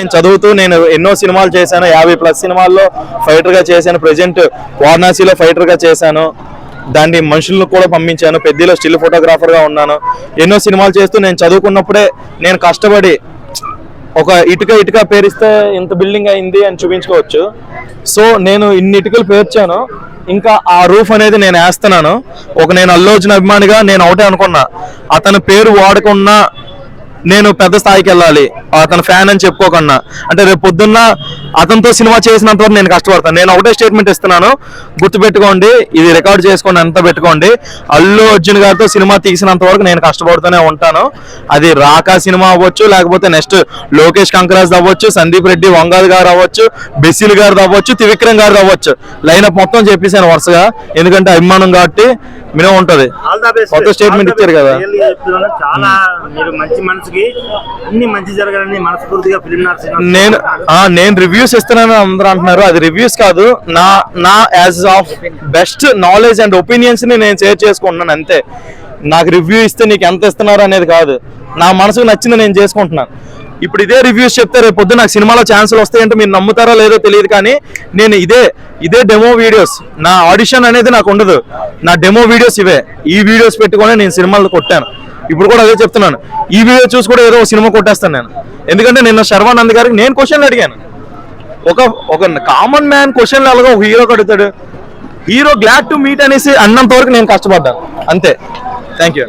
నేను చదువుతూ నేను ఎన్నో సినిమాలు చేశాను, 50+ సినిమాల్లో ఫైటర్గా చేశాను. ప్రెజెంట్ వారణాసిలో ఫైటర్గా చేశాను. దాన్ని మనుషులను కూడా పంపించాను. పెద్దలో స్టిల్ ఫోటోగ్రాఫర్గా ఉన్నాను. ఎన్నో సినిమాలు చేస్తూ నేను చదువుకున్నప్పుడే నేను కష్టపడి ఒక ఇటుక పేరిస్తే ఇంత బిల్డింగ్ అయింది అని చూపించుకోవచ్చు. సో నేను ఇన్ని ఇటుకలు పేర్చాను, ఇంకా ఆ రూఫ్ అనేది నేను వేస్తున్నాను. నేను అల్లు అర్జున్ అభిమానిగా నేను ఒకటే అనుకున్నా, అతని పేరు వాడకున్నా నేను పెద్ద స్థాయికి వెళ్ళాలి, అతను ఫ్యాన్ అని చెప్పుకోకన్నా. అంటే రేపు పొద్దున్న అతనితో సినిమా చేసినంత వరకు నేను కష్టపడతాను. నేను ఒకటే స్టేట్మెంట్ ఇస్తున్నాను, గుర్తుపెట్టుకోండి, ఇది రికార్డ్ చేసుకోండి, అంతా పెట్టుకోండి. అల్లు అర్జున్ గారితో సినిమా తీసినంత వరకు నేను కష్టపడుతూనే ఉంటాను. అది రాకా సినిమా అవ్వచ్చు, లేకపోతే నెక్స్ట్ లోకేష్ కంకరాజ్ అవ్వచ్చు, సందీప్ రెడ్డి వంగాల్ గారు అవ్వచ్చు, బెసిల్ గారు అవ్వచ్చు, త్రివిక్రమ్ గారు అవ్వచ్చు. లైనప్ మొత్తం చెప్పేసాను వరుసగా, ఎందుకంటే అభిమానం కాబట్టి మినిమం ఉంటుంది. కొత్త స్టేట్మెంట్ ఇచ్చారు కదా. చాలా మీరు మంచి మనసుకి అన్ని మంచి జరగాలని మనస్ఫూర్తిగా నేను రివ్యూస్ ఇస్తున్నాను అందరూ అంటున్నారు. అది రివ్యూస్ కాదు, నా as of best knowledge and opinions ని నేను షేర్ చేసుకుంటున్నాను అంతే. నాకు రివ్యూ ఇస్తే నీకు ఎంత ఇస్తున్నారు అనేది కాదు, నా మనసుకు నచ్చింది నేను చేసుకుంటున్నాను. ఇప్పుడు ఇదే రివ్యూస్ చెప్తే రేపు పొద్దు నాకు సినిమాలో ఛాన్సులు వస్తాయంటే మీరు నమ్ముతారో లేదో తెలియదు, కానీ నేను ఇదే డెమో వీడియోస్, నా ఆడిషన్ అనేది నాకు ఉండదు, నా డెమో వీడియోస్ ఇవే. ఈ వీడియోస్ పెట్టుకొని నేను సినిమాలు కొట్టాను. ఇప్పుడు కూడా అదే చెప్తున్నాను, ఈ వీడియో చూసి కూడా ఏదో సినిమా కొట్టేస్తాను నేను. ఎందుకంటే నిన్న శర్వానంద్ గారికి నేను క్వశ్చన్లు అడిగాను. ఒక కామన్ మ్యాన్ క్వశ్చన్లు అలాగా ఒక హీరోకి అడుగుతాడు. హీరో గ్లాడ్ టు మీట్ అనేసి అన్నంత వరకు నేను కష్టపడ్డాను అంతే. Thank you.